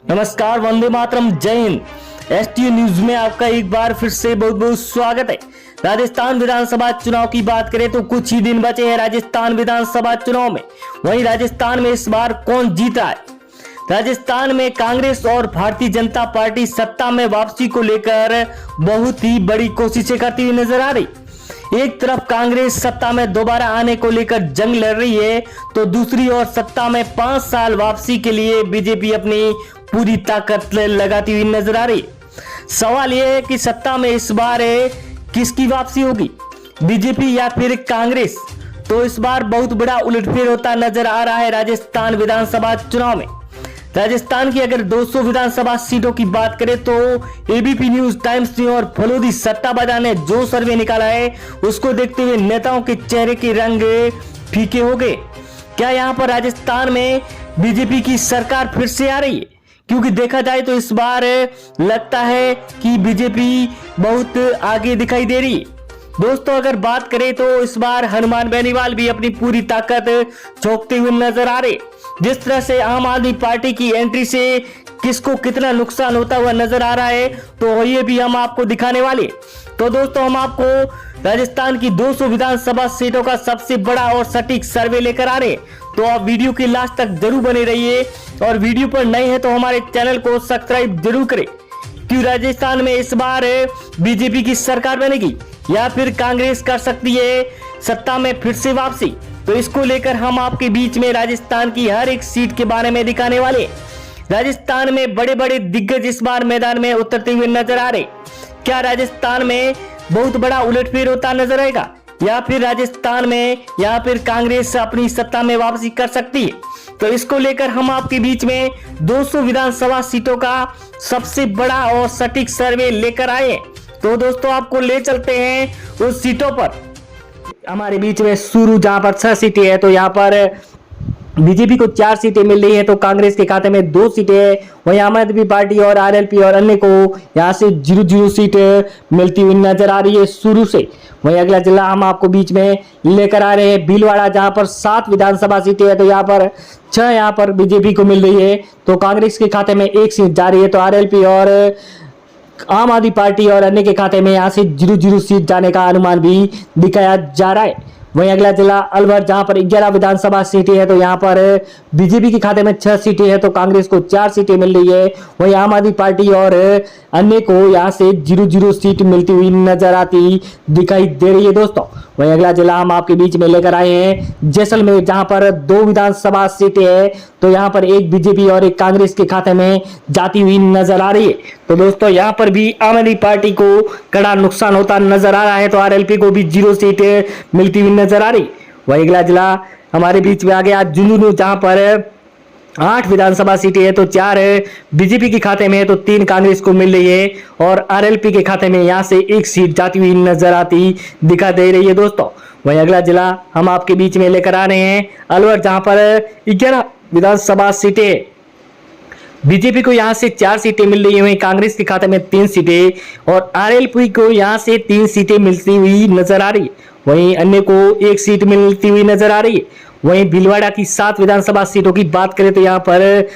नमस्कार, वंदे मातरम, जय Hind. ST news में आपका एक बार फिर से बहुत बहुत स्वागत है। राजस्थान विधानसभा चुनाव की बात करें तो कुछ ही दिन बचे हैं राजस्थान विधानसभा चुनाव में। वहीं राजस्थान में इस बार कौन जीत रहा है? राजस्थान में कांग्रेस और भारतीय जनता पार्टी सत्ता में वापसी को लेकर बहुत ही बड़ी कोशिशें करती हुई नजर आ रही। एक तरफ कांग्रेस सत्ता में दोबारा आने को लेकर जंग लड़ रही है, तो दूसरी ओर सत्ता में 5 साल वापसी के लिए बीजेपी अपनी पूरी ताकत लगाती हुई नजर आ रही। सवाल यह है कि सत्ता में इस बार किसकी वापसी होगी, बीजेपी या फिर कांग्रेस? तो इस बार बहुत बड़ा उलटफेर होता नजर आ रहा है राजस्थान विधानसभा चुनाव में। राजस्थान की अगर 200 विधानसभा सीटों की बात करें तो एबीपी न्यूज, टाइम्स न्यूज और फलोदी सट्टा बाजार ने जो सर्वे निकाला है उसको देखते हुए नेताओं के चेहरे के रंग फीके हो गए। क्या यहाँ पर राजस्थान में बीजेपी की सरकार फिर से आ रही है? क्योंकि देखा जाए तो इस बार लगता है कि बीजेपी बहुत आगे दिखाई दे रही है। दोस्तों, अगर बात करें तो इस बार हनुमान बेनीवाल भी अपनी पूरी ताकत झोंकते हुए नजर आ रहे। जिस तरह से आम आदमी पार्टी की एंट्री से किसको कितना नुकसान होता हुआ नजर आ रहा है, तो ये भी हम आपको दिखाने वाले। तो दोस्तों, हम आपको राजस्थान की 200 विधानसभा सीटों का सबसे बड़ा और सटीक सर्वे लेकर आ रहे हैं। तो आप वीडियो के लास्ट तक जरूर बने रहिए, और वीडियो पर नए हैं तो हमारे चैनल को सब्सक्राइब जरूर करें। क्यों राजस्थान में इस बार बीजेपी की सरकार बनेगी या फिर कांग्रेस कर सकती है सत्ता में फिर से वापसी? तो इसको लेकर हम आपके बीच में राजस्थान की हर एक सीट के बारे में दिखाने वाले। राजस्थान में बड़े बड़े दिग्गज इस बार मैदान में उतरते हुए नजर आ रहे। क्या राजस्थान में बहुत बड़ा उलटफेर होता नजर आएगा, या फिर राजस्थान में या फिर कांग्रेस अपनी सत्ता में वापसी कर सकती है? तो इसको लेकर हम आपके बीच में 200 विधानसभा सीटों का सबसे बड़ा और सटीक सर्वे लेकर आए। तो दोस्तों, आपको ले चलते हैं उस सीटों पर। हमारे बीच में शुरू जहां पर 6 सीटें हैं, तो यहाँ पर बीजेपी को 4 सीटें मिल रही है, तो कांग्रेस के खाते में 2 सीटें हैं। वहीं आम आदमी पार्टी और आरएलपी और अन्य को यहाँ से 0-0 सीट मिलती हुई नजर आ रही है शुरू से। वहीं अगला जिला हम आपको बीच में लेकर आ रहे हैं भीलवाड़ा, जहां पर 7 विधानसभा सीटें हैं, तो यहाँ पर 6 यहाँ पर बीजेपी को मिल रही है, तो कांग्रेस के खाते में 1 सीट जा रही है। तो आरएलपी और आम आदमी पार्टी और अन्य के खाते में यहाँ से 0-0 सीट जाने का अनुमान भी दिखाया जा रहा है। वहीं अगला जिला अलवर, जहां पर 11 विधानसभा सीटें हैं, तो यहाँ पर बीजेपी के खाते में 6 सीटें हैं, तो कांग्रेस को 4 सीटें मिल रही है। वहीं आम आदमी पार्टी और अन्य को यहाँ से 0-0 सीट मिलती हुई नजर आती दिखाई दे रही है दोस्तों। वहीं अगला जिला हम आपके बीच में लेकर आए हैं जैसलमेर, जहां पर 2 विधानसभा सीटें हैं, तो यहाँ पर एक बीजेपी और एक कांग्रेस के खाते में जाती हुई नजर आ रही है। तो दोस्तों, यहाँ पर भी आम आदमी पार्टी को कड़ा नुकसान होता नजर आ रहा है, तो आरएलपी को भी 0 सीटें मिलती हुई नजर आ रही। वहीं अगला जिला हमारे बीच में आ गया झुंझुनू, जहां पर 8 विधानसभा सीटें हैं, तो 4 बीजेपी के खाते में है, तो 3 कांग्रेस को मिल रही है, और आरएलपी के खाते में यहाँ से 1 सीट जाती हुई नजर आती दिखा दे रही है दोस्तों। वहीं अगला जिला हम आपके बीच में लेकर आ रहे हैं अलवर, जहां पर 11 विधानसभा सीटें, बीजेपी को यहाँ से 4 सीटें मिल रही है, वहीं कांग्रेस के खाते में 3 सीटें, और आरएलपी को यहाँ से 3 सीटें मिलती हुई नजर आ रही है। वहीं अन्य को 1 सीट मिलती हुई नजर आ रही है। वहीं भीलवाड़ा की 7 विधानसभा सीटों की बात करें तो यहाँ पर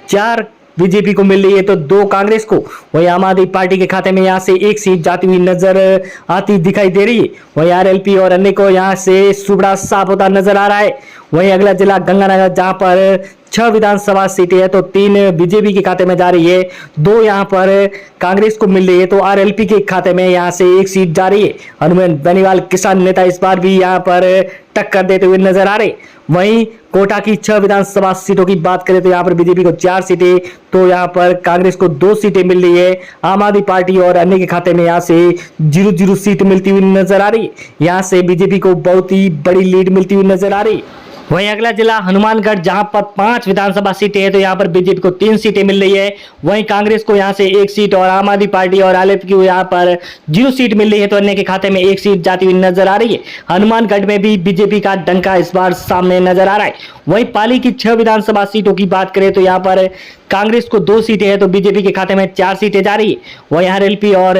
4 बीजेपी को मिल रही है, तो 2 कांग्रेस को। वहीं आम आदमी पार्टी के खाते में यहाँ से 1 सीट जाती हुई नजर आती दिखाई दे रही है। वहीं आरएलपी और अन्य को यहाँ से सुबड़ा साफ होता नजर आ रहा है। वहीं अगला जिला गंगानगर, जहां पर 6 विधानसभा सीटें हैं, तो 3 बीजेपी के खाते में जा रही है, 2 यहाँ पर कांग्रेस को मिल रही है, तो आरएलपी के खाते में यहाँ से 1 सीट जा रही है। हनुमान बेनीवाल किसान नेता इस बार भी यहाँ पर टक्कर देते हुए नजर आ रहे। वहीं कोटा की 6 विधानसभा सीटों की बात करें तो यहाँ पर बीजेपी को 4 सीटें, तो यहाँ पर कांग्रेस को 2 सीटें मिल रही है। आम आदमी पार्टी और अन्य के खाते में यहाँ से 0-0 सीट मिलती हुई नजर आ रही। यहाँ से बीजेपी को बहुत ही बड़ी लीड मिलती हुई नजर आ रही। वहीं अगला जिला हनुमानगढ़, जहां पर 5 विधानसभा सीटें हैं, तो यहाँ पर बीजेपी को 3 सीटें मिल रही है। वहीं कांग्रेस को यहाँ से 1 सीट, और आम आदमी पार्टी और आरएलपी को यहाँ पर 0 सीट मिल रही है, तो अन्य के खाते में 1 सीट जाती हुई नजर आ रही है। हनुमानगढ़ में भी बीजेपी का डंका इस बार सामने नजर आ रहा है। वहीं पाली की 6 विधानसभा सीटों की बात करें तो यहाँ पर कांग्रेस को 2 सीटें हैं, तो बीजेपी के खाते में 4 सीटें जा रही है। वहीं आरएलपी और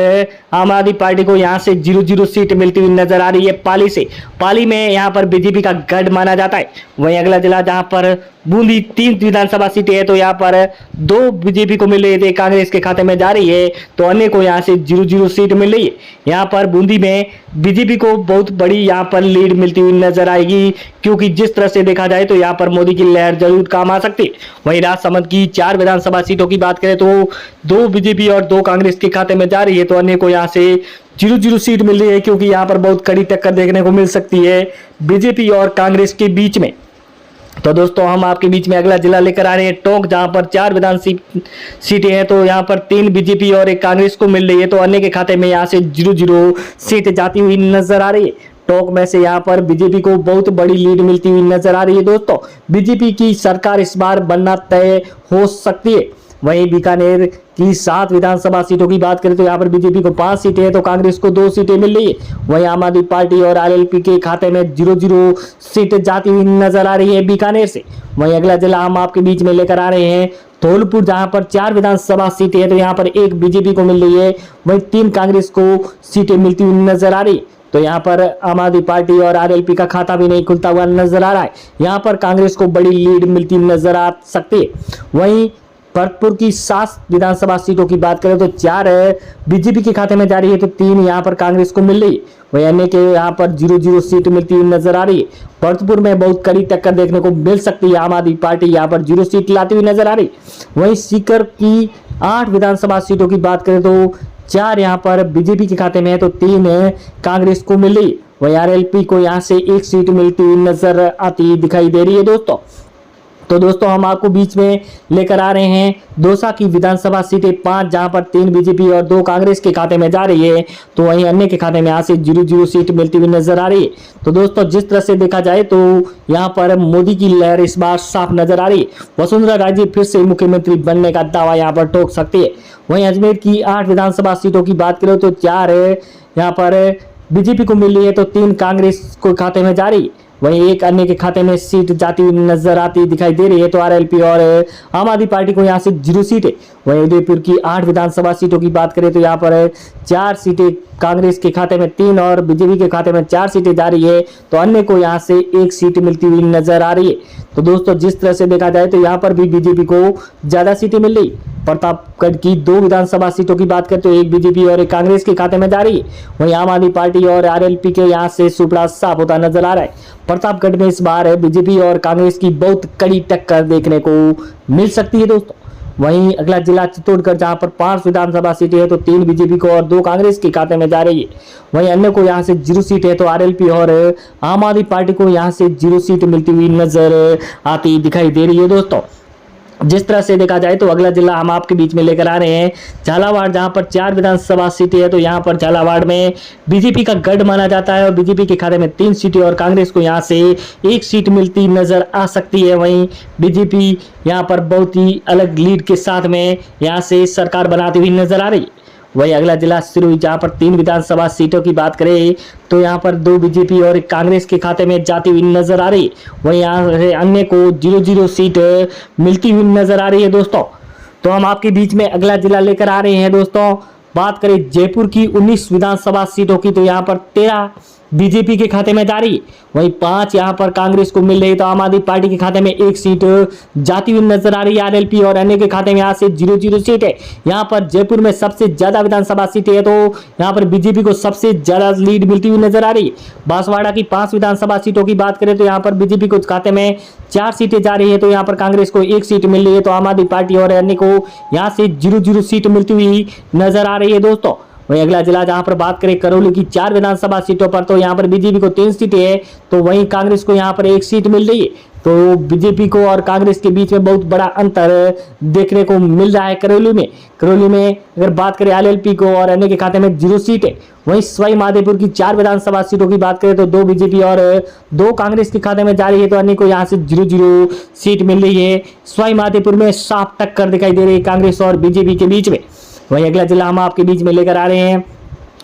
आम आदमी पार्टी को यहाँ से 0-0 सीट मिलती हुई नजर आ रही है पाली से। पाली में यहाँ पर बीजेपी का गढ़ माना जाता है। वहीं अगला जिला जहां पर बूंदी 3 विधानसभा सीटें है, तो यहाँ पर 2 बीजेपी को मिल रही है, कांग्रेस के खाते में जा रही है, तो अन्य को यहाँ से 0-0 सीट मिल रही है। यहाँ पर बूंदी में बीजेपी को बहुत बड़ी यहाँ पर लीड मिलती हुई नजर आएगी, क्योंकि जिस तरह से देखा जाए तो यहाँ पर मोदी की लहर जरूर काम आ सकती है। वहीं राजसमंद की 4 विधानसभा सीटों की बात करें तो 2 बीजेपी और 2 कांग्रेस के खाते में जा रही है, तो अन्य को यहाँ से 0-0 सीट मिल रही है, क्योंकि यहाँ पर बहुत कड़ी टक्कर देखने को मिल सकती है बीजेपी और कांग्रेस के बीच में। तो दोस्तों हम आपके बीच में अगला जिला लेकर आ रहे हैं टोंक, जहां पर 4 विधानसभा सीटें हैं, तो यहां पर 3 बीजेपी और 1 कांग्रेस को मिल रही है, तो अन्य के खाते में यहां से 0-0 सीट जाती हुई नजर आ रही है। टोंक में से यहां पर बीजेपी को बहुत बड़ी लीड मिलती हुई नजर आ रही है। दोस्तों बीजेपी की सरकार इस बार बनना तय हो सकती है। वहीं बीकानेर की 7 विधानसभा सीटों की बात करें तो यहाँ पर बीजेपी को 5 सीटें हैं, तो कांग्रेस को 2 सीटें मिल रही है। वहीं आम आदमी पार्टी और आरएलपी के खाते में 0-0 सीट जाती हुई नजर आ रही है बीकानेर से। वहीं अगला जिला हम आपके बीच में लेकर आ रहे हैं धौलपुर, जहां पर 4 विधानसभा सीटें हैं, तो यहाँ पर 1 बीजेपी को मिल रही है, वहीं 3 कांग्रेस को सीटें मिलती हुई नजर आ रही है। तो यहाँ पर आम आदमी पार्टी और आरएलपी का खाता भी नहीं खुलता हुआ नजर आ रहा है। यहाँ पर कांग्रेस को बड़ी लीड मिलती नजर आ सकती है। वहीं भरतपुर की 7 विधानसभा सीटों की बात करें तो 4 बीजेपी के खाते में जा रही है, तो 3 यहाँ पर कांग्रेस को मिल रही है। वहीं अन्य के यहाँ पर 0-0 सीट मिलती हुई नजर आ रही है। भरतपुर में बहुत कड़ी टक्कर देखने को मिल सकती है, आम आदमी पार्टी यहाँ पर 0 सीट लाती हुई नजर आ रही। वहीं सीकर की 8 विधानसभा सीटों की बात करें तो 4 यहाँ पर बीजेपी के खाते में है, तो 3 कांग्रेस को मिल रही। वहीं आरएलपी को यहाँ से 1 सीट मिलती हुई नजर आती दिखाई दे रही है। दोस्तों हम आपको बीच में लेकर आ रहे हैं दौसा की विधानसभा सीटें 5, जहां पर 3 बीजेपी और 2 कांग्रेस के खाते में जा रही है, तो वहीं अन्य के खाते में यहाँ से 0-0 सीट मिलती हुई नजर आ रही है। तो दोस्तों जिस तरह से देखा जाए तो यहाँ पर मोदी की लहर इस बार साफ नजर आ रही है। वसुंधरा राजे फिर से मुख्यमंत्री बनने का दावा यहाँ पर ठोक सकती है। वहीं अजमेर की 8 विधानसभा सीटों की बात करें तो 4 यहाँ पर बीजेपी को मिल रही है, तो 3 कांग्रेस को खाते में जा रही है। वहीं 1 अन्य के खाते में सीट जाती हुई नजर आती दिखाई दे रही है, तो आरएलपी और आम आदमी पार्टी को यहाँ से 0 सीट है। वहीं उदयपुर की 8 विधानसभा सीटों की बात करें तो यहाँ पर 4 सीटें कांग्रेस के खाते में, 3 और बीजेपी के खाते में 4 सीटें जा रही है, तो अन्य को यहाँ से 1 सीट मिलती हुई नजर आ रही है। तो दोस्तों जिस तरह से देखा जाए तो यहाँ पर भी बीजेपी को ज्यादा सीटें मिल रही। प्रतापगढ़ की 2 विधानसभा सीटों की बात करें तो 1 बीजेपी और 1 कांग्रेस के खाते में जा रही है। वहीं आम आदमी पार्टी और आरएलपी के यहाँ से सुपड़ा साफ होता नजर आ रहा है। प्रतापगढ़ में इस बार बीजेपी और कांग्रेस की बहुत कड़ी टक्कर देखने को मिल सकती है। दोस्तों वहीं अगला जिला चित्तौड़गढ़, जहां पर 5 विधानसभा सीटें हैं, तो 3 बीजेपी को और 2 कांग्रेस के खाते में जा रही है। वहीं अन्य को यहां से 0 सीट है, तो आरएलपी और आम आदमी पार्टी को यहां से 0 सीट मिलती हुई नजर आती दिखाई दे रही है। दोस्तों जिस तरह से देखा जाए तो अगला जिला हम आपके बीच में लेकर आ रहे हैं झालावाड़, जहां पर 4 विधानसभा सीटें है, तो यहां पर झालावाड़ में बीजेपी का गढ़ माना जाता है और बीजेपी के खाते में 3 सीटें और कांग्रेस को यहां से 1 सीट मिलती नजर आ सकती है। वहीं बीजेपी यहां पर बहुत ही अलग लीड के साथ में यहां से सरकार बनाती हुई नजर आ रही है। वही अगला जिला सिरोही, जहां पर 3 विधानसभा सीटों की बात करें तो यहां पर 2 बीजेपी और 1 कांग्रेस के खाते में जाती हुई नजर आ रही। वहीं यहाँ से अन्य को 0-0 सीट मिलती हुई नजर आ रही है। दोस्तों तो हम आपके बीच में अगला जिला लेकर आ रहे हैं। दोस्तों बात करें जयपुर की 19 विधानसभा सीटों की, तो यहाँ पर 13 बीजेपी के खाते में जा रही, वहीं 5 यहाँ पर कांग्रेस को मिल रही, तो आम आदमी पार्टी के खाते में 1 सीट जाती हुई नजर आ रही है। आरएलपी और अन्य के खाते में यहाँ से 0-0 सीट है। यहाँ पर जयपुर में सबसे ज्यादा विधानसभा सीटें है, तो यहाँ पर बीजेपी को सबसे ज्यादा लीड मिलती हुई नजर आ रही है। बांसवाड़ा की 5 विधानसभा सीटों की बात करें तो यहाँ पर बीजेपी को खाते में 4 सीटें जा रही है, तो यहाँ पर कांग्रेस को 1 सीट मिल रही है, तो आम आदमी पार्टी और अन्य को यहाँ से 0-0 सीट मिलती हुई नजर आ रही है। दोस्तों वहीं अगला जिला जहां पर बात करें करौली की 4 विधानसभा सीटों पर, तो यहाँ पर बीजेपी को 3 सीटें है, तो वहीं कांग्रेस को यहाँ पर 1 सीट मिल रही है। तो बीजेपी को और कांग्रेस के बीच में बहुत बड़ा अंतर देखने को मिल रहा है करौली में अगर बात करें आरएलपी को और अन्य के खाते में 0 सीट है। वहीं सवाई माधोपुर की 4 विधानसभा सीटों की बात करें तो 2 बीजेपी और 2 कांग्रेस के खाते में जा रही है, तो अन्य को यहाँ से 0-0 सीट मिल रही है। सवाई माधोपुर में साफ टक्कर दिखाई दे रही है कांग्रेस और बीजेपी के बीच में। वहीं अगला जिला हम आपके बीच में लेकर आ रहे हैं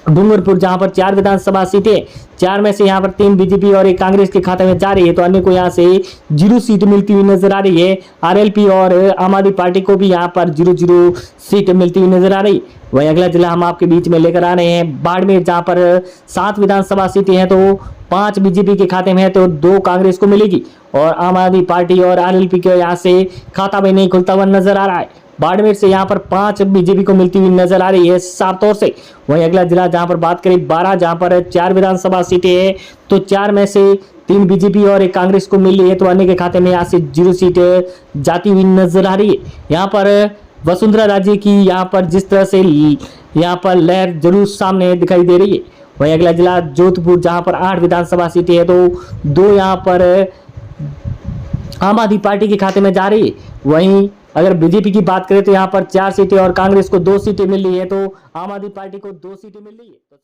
डूंगरपुर, जहां पर 4 विधानसभा सीटें, 4 में से यहाँ पर 3 बीजेपी और 1 कांग्रेस के खाते में जा रही है, तो अन्य को यहाँ से 0 सीट मिलती हुई नजर आ रही है। आरएलपी और आम आदमी पार्टी को भी यहाँ पर 0-0 सीट मिलती हुई नजर आ रही। वहीं अगला जिला हम आपके बीच में लेकर आ रहे हैं बाड़मेर, जहां पर 7 विधानसभा सीटें हैं, तो 5 बीजेपी के खाते में है, तो 2 कांग्रेस को मिलेगी। और आम आदमी पार्टी और आरएलपी के यहाँ से खाता भी नहीं खुलता हुआ नजर आ रहा है। बाड़मेर से यहाँ पर 5 बीजेपी को मिलती हुई नजर आ रही है साफ तौर से। वहीं अगला जिला जहां पर बात करें 12, जहां पर 4 विधानसभा सीटें हैं, तो 4 में से 3 बीजेपी और 1 कांग्रेस को मिल रही है, तो अन्य के खाते में यहाँ से 0 सीटें जाती हुई नजर आ रही है। यहाँ पर वसुंधरा राजे की यहाँ पर जिस तरह से यहाँ पर लहर जरूर सामने दिखाई दे रही है। वहीं अगला जिला जोधपुर, जहां पर 8 विधानसभा सीटें है, तो 2 यहाँ पर आम आदमी पार्टी के खाते में जा रही है। वहीं अगर बीजेपी की बात करें तो यहाँ पर 4 सीटें और कांग्रेस को 2 सीटें मिल रही है, तो आम आदमी पार्टी को 2 सीटें मिल रही है। तो